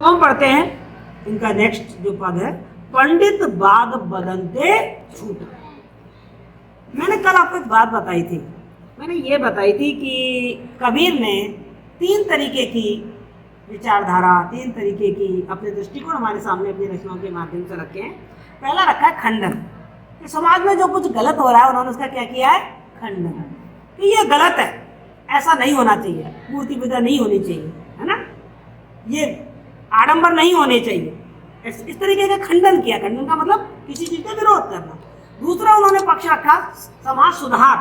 तो हम पढ़ते हैं इनका नेक्स्ट जो पद है, पंडित बाद बदलते छूटा। मैंने कल आपको एक बात बताई थी, मैंने ये बताई थी कि कबीर ने 3 तरीके की विचारधारा, 3 तरीके की अपने दृष्टिकोण हमारे सामने अपनी रचनाओं के माध्यम से रखे हैं। पहला रखा है खंडन, कि समाज में जो कुछ गलत हो रहा है उन्होंने उसका क्या किया है, खंडन, कि ये गलत है, ऐसा नहीं होना चाहिए, मूर्ति पूजा नहीं होनी चाहिए, है ना, ये आडंबर नहीं होने चाहिए, इस तरीके का खंडन किया। खंडन का मतलब किसी चीज का विरोध करना। दूसरा उन्होंने पक्ष रखा समाज सुधार,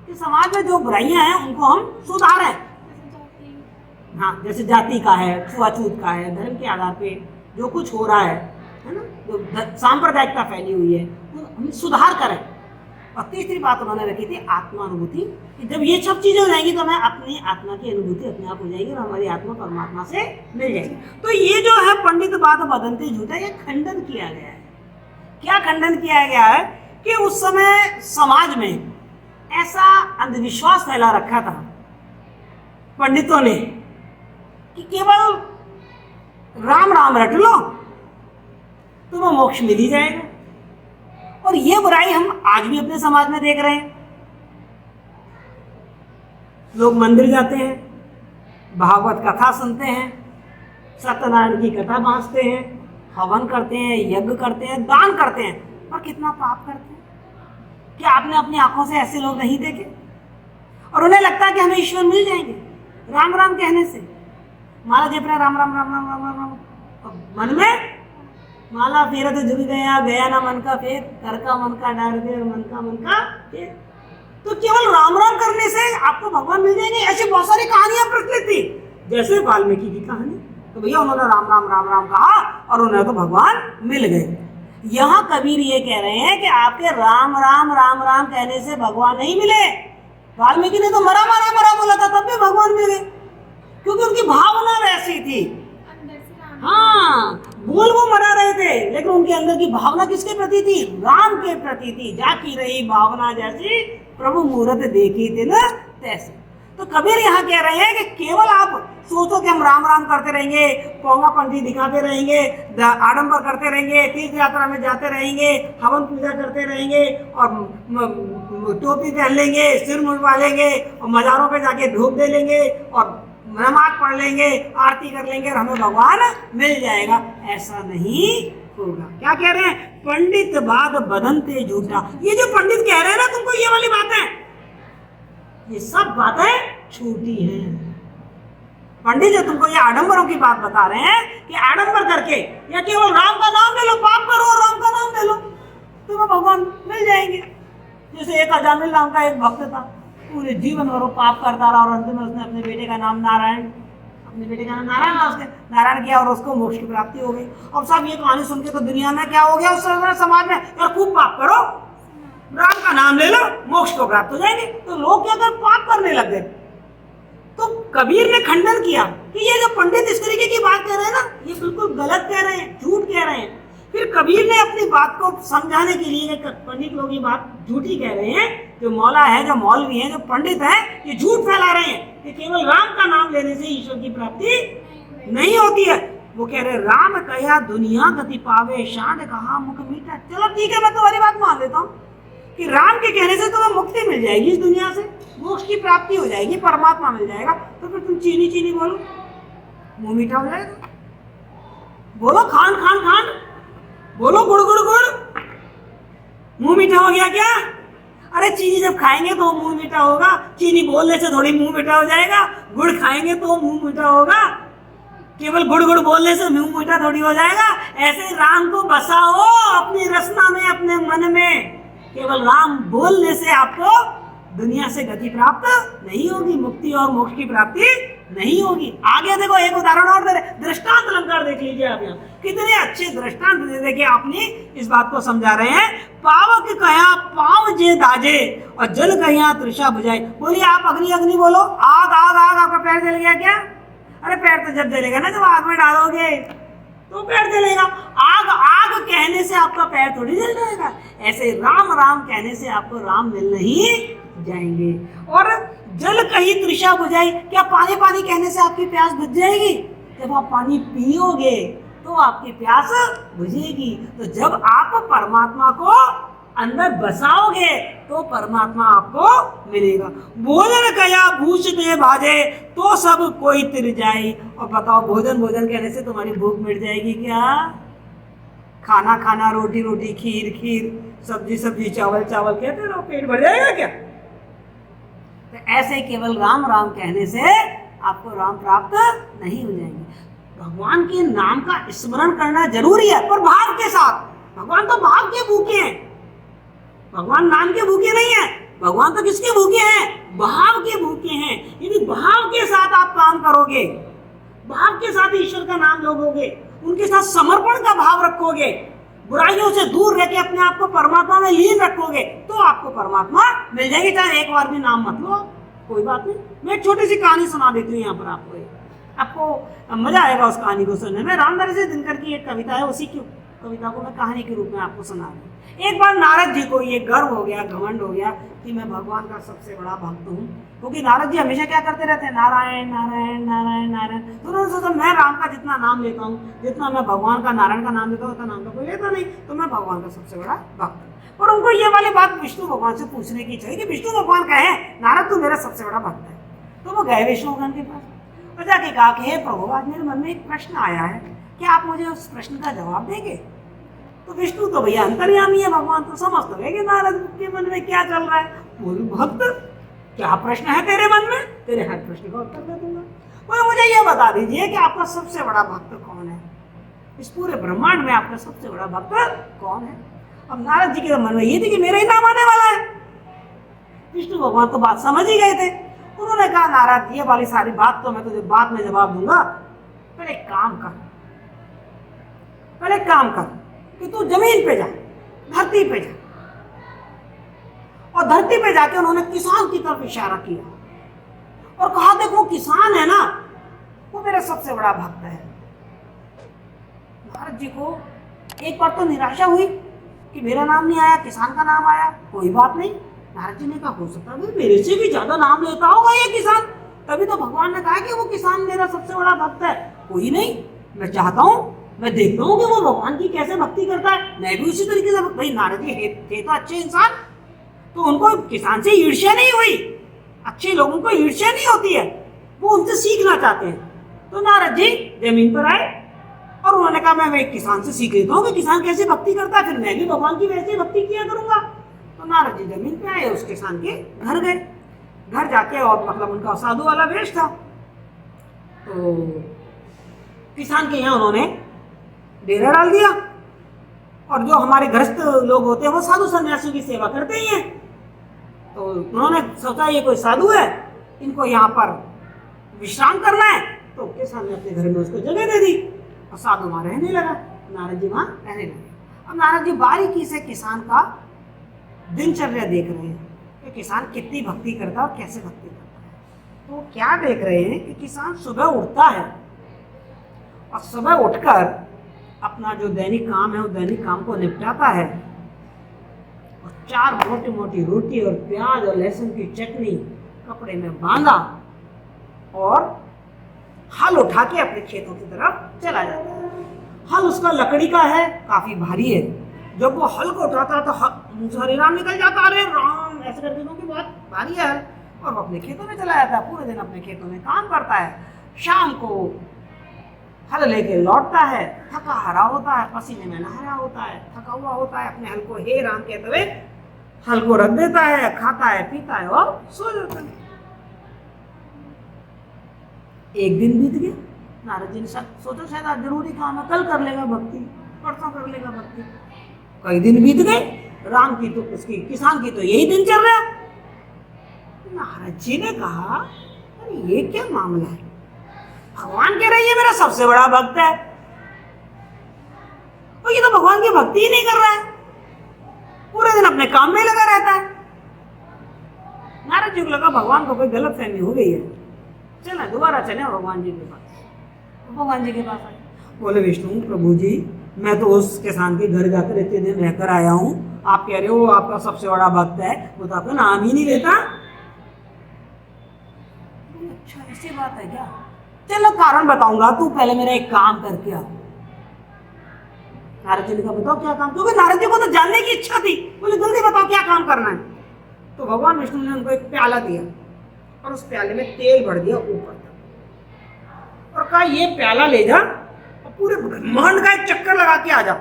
कि समाज में जो बुराइयां हैं उनको हम सुधारें। हाँ, जैसे जाति का है, छुआछूत का है, धर्म के आधार पे जो कुछ हो रहा है ना, जो सांप्रदायिकता फैली हुई है, तो हम सुधार करें। और तीसरी बात उन्होंने रखी थी आत्मानुभूति, कि जब ये सब चीजें हो जाएंगी तो हमें अपनी आत्मा की अनुभूति अपने आप हो जाएगी और हमारी आत्मा परमात्मा से मिल जाएगी। तो ये जो है पंडित बात बदलते झूठा, ये खंडन किया गया है। क्या खंडन किया गया है कि उस समय समाज में ऐसा अंधविश्वास फैला रखा था पंडितों ने कि केवल राम राम रट लो तुम्हें मोक्ष मिल ही जाएगा। और ये बुराई हम आज भी अपने समाज में देख रहे हैं। लोग मंदिर जाते हैं, भागवत कथा सुनते हैं, सत्यनारायण की कथा बांसते हैं, हवन करते हैं, यज्ञ करते हैं, दान करते हैं, पर कितना पाप करते हैं। क्या आपने अपनी आंखों से ऐसे लोग नहीं देखे? और उन्हें लगता है कि हमें ईश्वर मिल जाएंगे राम राम कहने से। माला जप रहे राम राम राम राम राम राम राम, मन में माला फेरा तो झुक गया, गया ना मन का फेर, कर का मन का डार दे, मन का फेर। तो केवल राम राम करने से आपको भगवान मिल जाएंगे, ऐसी बहुत सारी कहानियां प्रचलित थी। जैसे वाल्मीकि की कहानी, तो भैया उन्होंने राम राम राम राम कहा और उन्हें तो भगवान मिल गए। यहाँ कबीर ये कह रहे हैं कि आपके राम राम राम राम कहने से भगवान नहीं मिले। वाल्मीकि ने तो मरा मरा मरा बोला था, तब भी भगवान मिल गए, क्योंकि उनकी भावना वैसी थी। हाँ, बोल वो मरा रहे थे, लेकिन उनके अंदर की भावना किसके प्रति थी? राम के प्रति थी। जाकी रही भावना जैसी, प्रभु मूरत देखी थी ना तैसे। तो कबीर यहाँ कह रहे हैं कि केवल आप सोचो कि हम राम राम करते रहेंगे, पोंगा पंथी दिखाते रहेंगे, आडंबर करते रहेंगे, तीर्थ यात्रा में जाते रहेंगे, हवन पूजा करते रहेंगे और टोपी पहन लेंगे, सिर मुंडवा लेंगे और मज़ारों पे जाके धूप दे लेंगे और नमाज पढ़ लेंगे, आरती कर लेंगे और हमें भगवान मिल जाएगा। ऐसा नहीं होगा। क्या कह रहे हैं? पंडित बाद बदलते झूठा। ये जो पंडित कह रहे हैं ना तुमको, ये वाली बातें, ये सब बातें झूठी हैं। पंडित जो तुमको ये आडंबरों की बात बता रहे हैं कि आडंबर करके या केवल राम का नाम ले लो, पाप करो और राम का नाम ले लो, तुम्हें भगवान मिल जाएंगे। जैसे एक अजामिल नाम का एक भक्त था, पूरे जीवन भर वो पाप करता रहा और अंत में उसने अपने बेटे का नाम नारायण किया और उसको मोक्ष की प्राप्ति हो गई। और सब ये कहानी सुन के तो दुनिया में क्या हो गया, उस समाज में, यार खूब पाप करो, राम का नाम ले लो, मोक्ष को प्राप्त हो जाएंगे। तो लोग क्या कर पाप करने लग गए। तो कबीर ने खंडन किया कि ये जो पंडित इस तरीके की बात कह रहे हैं ना, ये बिल्कुल गलत कह रहे हैं, झूठ कह रहे हैं। फिर कबीर ने अपनी बात को समझाने के लिए पंडित लोग ये बात झूठी कह रहे हैं, जो मौला है, जो मौलवी है, जो पंडित है, ये झूठ फैला रहे हैं कि केवल राम का नाम लेने से ईश्वर की प्राप्ति नहीं होती है। वो कह रहे राम कहा दुनिया गति पावे, शांत कहा मुख मीठा। चलो ठीक है, मैं तुम्हारी बात मान लेता हूँ कि राम के कहने से तुम्हें मुक्ति मिल जाएगी, इस दुनिया से मोक्ष की प्राप्ति हो जाएगी, परमात्मा मिल जाएगा। तो फिर तुम चीनी चीनी बोलो, मुंह मीठा हो जाएगा। बोलो खान खान खान, बोलो गुड़ गुड़ गुड़, मुंह मीठा हो गया क्या? अरे चीनी जब खाएंगे तो मुंह मीठा होगा, चीनी बोलने से थोड़ी मुंह मीठा हो जाएगा। गुड़ खाएंगे तो मुंह मीठा होगा, केवल गुड़ गुड़ बोलने से मुंह मीठा थोड़ी हो जाएगा। ऐसे राम को बसाओ अपनी रचना में, अपने मन में। केवल राम बोलने से आपको दुनिया से गति प्राप्त नहीं होगी, मुक्ति और मोक्ष की प्राप्ति नहीं होगी। आगे देखो, एक उदाहरण और दे रहे, दृष्टांत अलंकार देख लीजिए आप। यहाँ कितने अच्छे दृष्टांत दे देके अपनी इस बात को समझा रहे हैं। पावक कहा पाव जे दाजे और जल कहा तृषा बुझाए। बोलिए आप अग्नि अग्नि बोलो, आग आग आग। आपका पैर जल गया क्या? अरे पैर तो जब जलेगा ना, जब आग में डालोगे तो पैर जलेगा। आग आग कहने से आपका पैर थोड़ी जल जाएगा। ऐसे राम राम कहने से आपको राम मिल नहीं जाएंगे। और जल कहीं तृषा बुझाई, क्या पानी पानी कहने से आपकी प्यास बुझ जाएगी? जब आप पानी पियोगे तो आपकी प्यास बुझेगी। तो जब आप परमात्मा को अंदर बसाओगे तो परमात्मा आपको मिलेगा। भोजन कया भूष दे भाजे तो सब कोई तिर जाए। और बताओ, भोजन भोजन कहने से तुम्हारी भूख मिट जाएगी क्या? खाना खाना, रोटी रोटी, खीर खीर, सब्जी सब्जी, चावल चावल कहते रहो, पेट भर जाएगा क्या? तो ऐसे केवल राम राम कहने से आपको राम प्राप्त नहीं हो जाएंगे। भगवान के नाम का स्मरण करना जरूरी है, पर भाव के साथ। भगवान तो भाव के भूखे हैं, भगवान नाम के भूखे नहीं है। भगवान तो किसके भूखे हैं? भाव के भूखे हैं। यदि भाव के साथ आप काम करोगे, भाव के साथ ईश्वर का नाम लोगे, उनके साथ समर्पण का भाव रखोगे, बुराइयों से दूर रह के अपने आप को परमात्मा में लीन रखोगे, तो आपको परमात्मा मिल जाएगी। चाहे एक बार भी नाम मत लो, कोई बात नहीं। मैं एक छोटी सी कहानी सुना देती हूँ यहाँ पर आपको मजा आएगा उस कहानी को सुनने में। रामधारी सिंह दिनकर की एक कविता है, उसी की कविता को मैं कहानी के रूप में आपको सुना रही हूँ। एक बार नारद जी को ये गर्व हो गया, घमंड हो गया कि मैं भगवान का सबसे बड़ा भक्त हूँ, क्योंकि नारद जी हमेशा क्या करते रहते हैं? नारायण नारायण नारायण नारायण। तो उन्होंने सोचा, मैं राम का जितना नाम लेता हूँ, जितना मैं भगवान का नारायण का नाम लेता हूँ, उतना नाम तो कोई लेता नहीं, तो मैं भगवान का सबसे बड़ा भक्त हूँ। और उनको ये वाली बात विष्णु भगवान से पूछने की चाहिए कि विष्णु भगवान कहे, नारद तू मेरा सबसे बड़ा भक्त है। तो वो गए विष्णु भगवान के पास और जाके कहा कि हे प्रभु, आज मेरे मन में एक प्रश्न आया है, क्या आप मुझे उस प्रश्न का जवाब देंगे? तो विष्णु तो भैया अंतर्यामी है, भगवान तो समझ गए कि नारद के मन में क्या चल रहा है। बोलू, भक्त क्या प्रश्न है तेरे मन में? तेरे हर प्रश्न का उत्तर दे दूंगा। बोले, मुझे ये बता दीजिए कि आपका सबसे बड़ा भक्त कौन है? इस पूरे ब्रह्मांड में आपका सबसे बड़ा भक्त कौन है? अब नारद जी के मन में ये थी कि मेरा ही नाम आने वाला है। विष्णु भगवान तो बात समझ ही गए थे। उन्होंने कहा, नारद, ये वाली सारी बात तो मैं तुझे बाद में जवाब दूंगा, पहले एक काम कर, पहले एक काम कर कि तू जमीन पे जा, धरती पे जा। और धरती पे जाके उन्होंने किसान की तरफ इशारा किया और कहा, देखो किसान है ना, वो मेरा सबसे बड़ा भक्त है। नारद जी को एक बार तो निराशा हुई कि मेरा नाम नहीं आया, किसान का नाम आया। कोई बात नहीं, नारद जी ने कहा, हो सकता है मेरे से भी ज्यादा नाम लेता होगा ये किसान, तभी तो भगवान ने कहा कि वो किसान मेरा सबसे बड़ा भक्त है। कोई नहीं, मैं चाहता हूँ, मैं देखता हूँ कि वो भगवान की कैसे भक्ति करता है, मैं भी उसी तरीके से। भाई नारद जी थे तो अच्छे इंसान, तो उनको किसान से ईर्ष्या नहीं हुई। अच्छे लोगों को ईर्ष्या नहीं होती है, वो उनसे सीखना चाहते हैं। तो नारद जी जमीन पर आए और उन्होंने कहा, मैं एक किसान से सीख लेता हूँ कि किसान कैसे भक्ति करता है, फिर मैं भी भगवान की वैसे भक्ति किया करूंगा। तो नारद जी जमीन पे आए, उस किसान के घर गए। घर जाके, और मतलब उनका साधु वाला वेश था, तो किसान के यहाँ उन्होंने डेरा डाल दिया। और जो हमारे गृहस्थ लोग होते हैं वो साधु सन्यासियों की सेवा करते ही हैं। तो उन्होंने सोचा, ये कोई साधु है, इनको यहाँ पर विश्राम करना है, तो किसान ने अपने घर में उसको जगह दे दी और साधु वहाँ रहने लगा। नारद जी वहाँ रहने लगे। अब नारद जी बारीकी से किसान का दिनचर्या देख रहे हैं कि किसान कितनी भक्ति करता है और कैसे भक्ति करता है। तो क्या देख रहे हैं कि किसान सुबह उठता है और सुबह उठकर अपना जो दैनिक काम है वो दैनिक काम को निपटाता है, और 4 मोटी मोटी रोटी और प्याज और लहसुन की चटनी कपड़े में बांधा और हल उठा के अपने खेतों की तरफ चला जाता है। हल उसका लकड़ी का है, काफी भारी है। जब वो हल को उठाता है तो मुंह से हरे राम निकल जाता, अरे राम ऐसे करके, क्योंकि बहुत भारी है। और वो अपने खेतों में चला जाता है, पूरे दिन अपने खेतों में काम करता है। शाम को हल लेके लौटता है, थका हरा होता है, पसीने में नहाया होता है, थका हुआ होता है। अपने हल को हे राम कहते हुए हल को रख देता है, खाता है, पीता है और सो जाता है। एक दिन बीत गया। नारद जी ने सोचा शायद आज जरूरी काम है, कल कर लेगा भक्ति, परसों कर लेगा भक्ति। कई दिन बीत गए। राम की तो उसकी, किसान की तो यही दिन चल रहा है। नारद जी ने कहा, अरे ये क्या मामला है? भगवान कह रही है मेरा सबसे बड़ा भक्त है, और ये तो भगवान की भक्ति ही नहीं कर रहा है, पूरे दिन अपने काम में लगा रहता है। नारद जी को लगा भगवान को कोई गलत फहमी हो गई है, चला दोबारा चले भगवान जी के पास। तो भगवान जी के पास आए, बोले विष्णु प्रभु जी, मैं तो उस किसान के घर जाकर इतने दिन रहकर आया हूँ, आप कह रहे हो आपका सबसे बड़ा भक्त है, वो तो आपका नाम ही नहीं लेता। अच्छा ऐसी बात है क्या? चलो कारण बताऊंगा, तू पहले मेरा एक काम करके आ। नारद जी ने कहा बताओ क्या काम, क्योंकि नारद जी को तो जानने की इच्छा थी। बोले जल्दी बताओ क्या काम करना है। तो भगवान विष्णु ने उनको एक प्याला दिया और उस प्याले में तेल भर दिया ऊपर तक और कहा ये प्याला ले जा और पूरे ब्रह्मांड का एक चक्कर लगा के आ जा।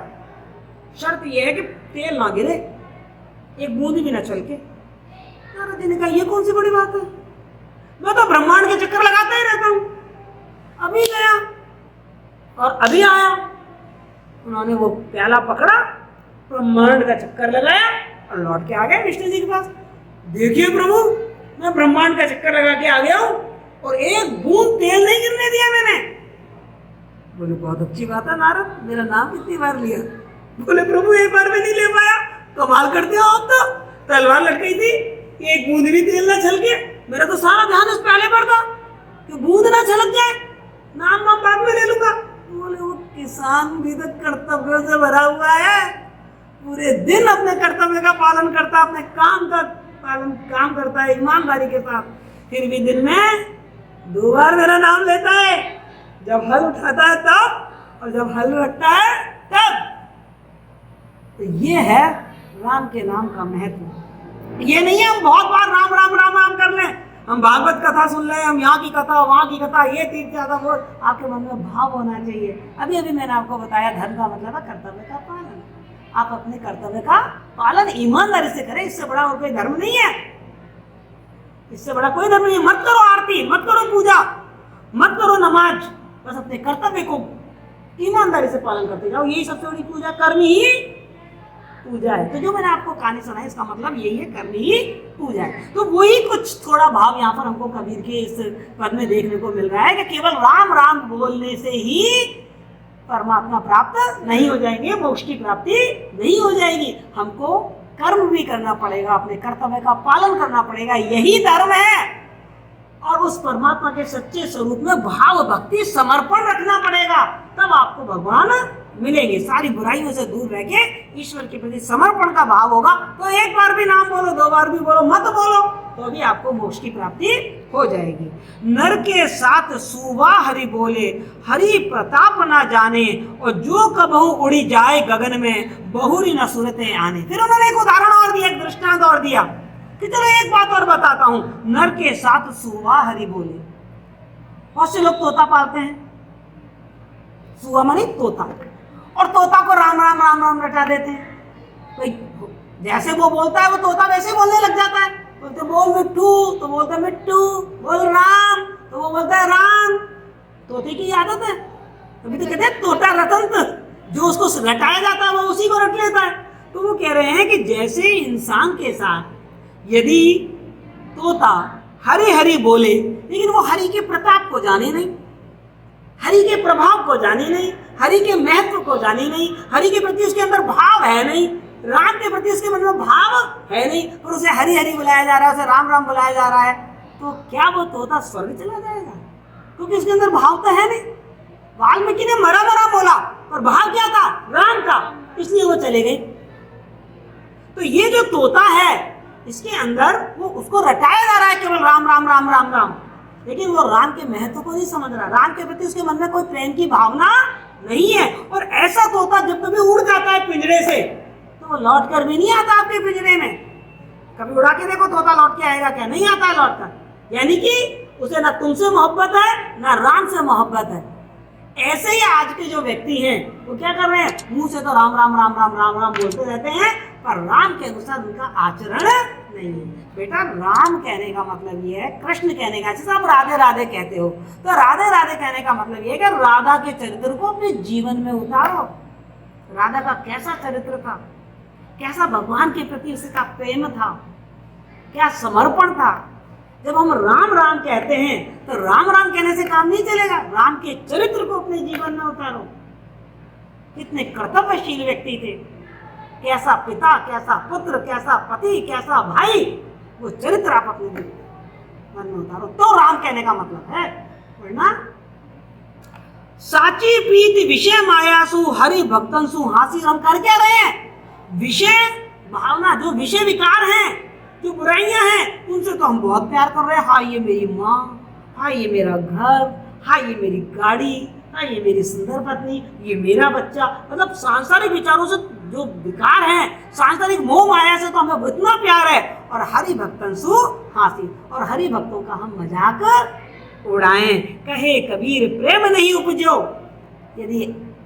शर्त यह है कि तेल ना गिरे, एक बूंद भी ना छलके। नारद जी ने कहा ये कौन सी बड़ी बात है, मैं तो ब्रह्मांड के चक्कर लगाता ही रहता हूं, अभी गया और अभी आया। उन्होंने वो प्याला पकड़ा, ब्रह्मांड का चक्कर लगाया और लौट के आ गए विष्णु जी के पास। देखिए प्रभु, मैं ब्रह्मांड का चक्कर लगा के आ गया हूं और एक बूंद तेल नहीं गिरने दिया मैंने। बोले बहुत अच्छी बात है नारद, मेरा नाम कितनी बार लिया। बोले प्रभु एक बार भी नहीं ले पाया, कमाल करते हो आप तो, तलवार लटकी थी, एक बूंद भी तेल ना छलके। मेरा तो सारा ध्यान उस प्याले पर था कि बूंद ना छलक जाए, नाम बाद में ले लूंगा। बोले वो किसान भी तो कर्तव्यों से भरा हुआ है, पूरे दिन अपने कर्तव्य का पालन करता, अपने काम करता है ईमानदारी के साथ, फिर भी दिन में 2 बार मेरा नाम लेता है, जब हल उठाता है तब और जब हल रखता है तब। तो ये है राम के नाम का महत्व। ये नहीं है हम बहुत बार राम राम राम राम कर लें, हम भागवत कथा सुन रहे हैं, हम यहाँ की कथा वहाँ की कथा, ये तीर्थ यात्रा, वो आपके मन में भाव होना चाहिए। अभी अभी मैंने आपको बताया धर्म का मतलब है कर्तव्य का पालन। आप अपने कर्तव्य का पालन ईमानदारी से करें, इससे बड़ा और कोई धर्म नहीं है, इससे बड़ा कोई धर्म नहीं है। मत करो आरती, मत करो पूजा, मत करो नमाज, बस अपने कर्तव्य को ईमानदारी से पालन करते जाओ, यही सबसे बड़ी पूजा, कर्म ही पूजा है। तो जो मैंने आपको कहानी सुनाई इसका मतलब यही है, करनी ही पूजा है। तो वही कुछ थोड़ा भाव यहाँ पर हमको कबीर के इस पद में देखने को मिल रहा है कि केवल राम राम बोलने से ही परमात्मा प्राप्त नहीं हो जाएंगे, मोक्ष की प्राप्ति नहीं हो जाएगी। हमको कर्म भी करना पड़ेगा, अपने कर्तव्य का पालन करना पड़ेगा, यही धर्म है। और उस परमात्मा के सच्चे स्वरूप में भाव भक्ति समर्पण रखना पड़ेगा, तब आपको भगवान मिलेंगे। सारी बुराइयों से दूर रह के ईश्वर के प्रति समर्पण का भाव होगा तो एक बार भी नाम बोलो, 2 बार भी बोलो, मत बोलो, तो भी आपको मोक्ष की प्राप्ति हो जाएगी। नर के साथ सुवा हरि बोले, हरि प्रताप ना जाने, और जो कबहू उड़ी जाए गगन में, बहुरी न सूरतें आने। फिर उन्होंने एक उदाहरण और दिया, एक दृष्टांत और दिया कि चलो एक बात और बताता हूं। नर के साथ सुवा हरि बोले, बहुत से लोग तोता पालते हैं, सुवा माने तोता, और तोता को राम राम राम राम रटा देते हैं। तो जैसे वो बोलता है वो तोता वैसे बोलने लग जाता है। बोलते बोल मिट्टू तो बोलता है मिट्टू, बोल राम तो वो बोलता है राम। तोते की आदत है, तभी तो कहते हैं तोता रतंत्र, जो उसको रटाया जाता है वो उसी को रट लेता है। तो वो कह रहे हैं कि जैसे इंसान के साथ यदि तोता हरि हरि बोले, लेकिन वो हरि के प्रताप को जाने नहीं, हरि के प्रभाव को जाने नहीं, हरि के महत्व को जाने नहीं, हरि के प्रति उसके अंदर भाव है नहीं, राम के प्रति उसके मन में भाव है नहीं, और उसे हरि हरि बुलाया जा रहा है, उसे राम राम बुलाया जा रहा है, तो क्या वो तोता स्वर्ग चला जाएगा? क्योंकि उसके अंदर भाव तो है नहीं। वाल्मीकि ने मरा मरा बोला, पर भाव क्या था? राम का, इसलिए वो चले गए। तो ये जो तोता है इसके अंदर वो उसको रटाया जा रहा है केवल राम राम राम राम राम, लेकिन वो राम के महत्व को नहीं समझ रहा, राम के प्रति उसके मन में कोई प्रेम की भावना नहीं है। और ऐसा तोता जब कभी उड़ जाता है पिंजरे से तो वो लौट कर भी नहीं आता आपके पिंजरे में। कभी उड़ा के देखो तोता लौट के आएगा क्या? नहीं आता है लौट कर। यानी कि उसे ना तुमसे मोहब्बत है ना राम से मोहब्बत है। ऐसे ही आज के जो व्यक्ति हैं वो क्या कर रहे हैं? मुंह से तो राम राम राम राम राम राम बोलते रहते हैं, पर राम के अनुसार उनका आचरण नहीं है। बेटा राम कहने का मतलब ये है, कृष्ण कहने का, जैसे आप राधे राधे कहते हो, तो राधे राधे कहने का मतलब ये है कि राधा के चरित्र को अपने जीवन में उतारो। राधा का कैसा चरित्र था, कैसा भगवान के प्रति उसका प्रेम था, क्या समर्पण था। जब हम राम राम कहते हैं तो राम राम कहने से काम नहीं चलेगा, राम के चरित्र को अपने जीवन में उतारो। कितने कर्तव्यशील व्यक्ति थे, कैसा पिता, कैसा पुत्र, कैसा पति, कैसा भाई, वो चरित्र आप अपने मन में उतारो, तो राम कहने का मतलब है। वरना साची प्रीति विषय मायासु हरि भक्तंसु हासी। हम कर क्या रहे हैं? विषय भावना, जो विषय विकार हैं, जो बुराइयां हैं, उनसे तो हम बहुत प्यार कर रहे हैं। हाँ ये मेरी माँ, हाँ ये मेरा घर, हाँ ये मेरी गाड़ी, हाँ ये मेरी सुंदर पत्नी, ये मेरा बच्चा, मतलब सांसारिक विचारों से जो विकार है, सांसारिक मोह माया से तो हमें इतना प्यार है, और हरि भक्तन सु हासी, और हरि भक्तों का हम मजाक उड़ाएं। कहे कबीर प्रेम नहीं उपजो, यदि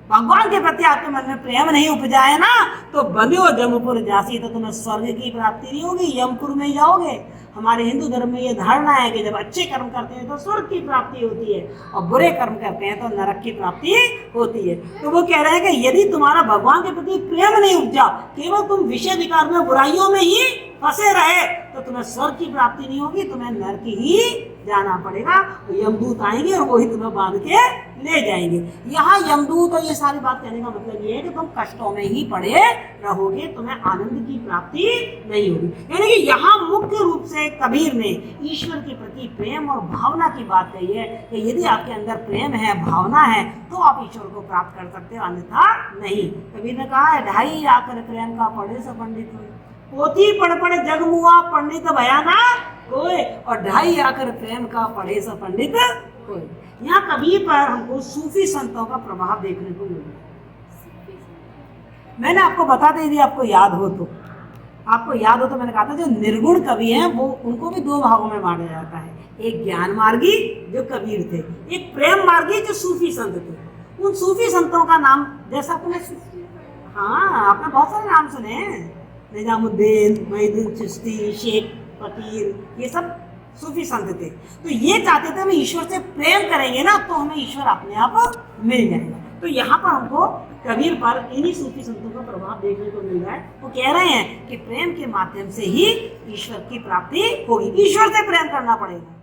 भगवान के प्रति आपके मन में प्रेम नहीं उपजा है ना, तो बंध्यो जमपुर जासी, तो तुम्हें स्वर्ग की प्राप्ति नहीं होगी, यमपुर में जाओगे। हमारे हिंदू धर्म में ये धारणा है कि जब अच्छे कर्म करते हैं तो स्वर्ग की प्राप्ति होती है, और बुरे कर्म करते हैं तो नरक की प्राप्ति होती है। तो वो कह रहे हैं कि यदि तुम्हारा भगवान के प्रति प्रेम नहीं उपजा, केवल तुम विषय विकार में बुराइयों में ही फंसे रहे, तो तुम्हें स्वर्ग की प्राप्ति नहीं होगी, तुम्हें नरक ही जाना पड़ेगा। यमदूत आएंगे और वही तुम्हें बांध के ले जाएंगे। यहाँ यमदूत और ये सारी बात कहने का मतलब ये है कि तुम कष्टों में ही पड़े रहोगे, तुम्हें आनंद की प्राप्ति नहीं होगी। यानी कि यहाँ मुख्य रूप से कबीर ने ईश्वर के प्रति प्रेम और भावना की बात कही है कि यदि आपके अंदर प्रेम है, भावना है, तो आप ईश्वर को प्राप्त कर सकते हो, अन्यथा नहीं। कबीर ने कहा है, ढाई आकर प्रेम का पढ़े से पंडित हुए, पोथी पढ़ पढ़ जग मुआ पंडित भयाना होए, और ढाई आकर प्रेम का पढ़े से पंडित होए। यहाँ कबीर पर हमको सूफी संतों का प्रभाव देखने को मिल रहा है। मैंने आपको बता दी थी, आपको याद हो तो मैंने कहा था जो निर्गुण कवि हैं वो उनको भी दो भागों में बांटा जाता है, एक ज्ञान मार्गी जो कबीर थे, एक प्रेम मार्गी जो सूफी संत थे। उन सूफी संतों का नाम जैसा आपने, हाँ आपने बहुत सारे नाम सुने हैं, निजामुद्दीन, मोहिउद्दीन चिश्ती, शेख फकीर, ये सब सूफी संत थे। तो ये चाहते थे हम ईश्वर से प्रेम करेंगे ना तो हमें ईश्वर अपने आप मिल जाएगा। तो यहाँ पर हमको कबीर पर इन्हीं सूफी संतों का प्रभाव देखने को मिल रहा है। वो कह रहे हैं कि प्रेम के माध्यम से ही ईश्वर की प्राप्ति होगी, ईश्वर से प्रेम करना पड़ेगा।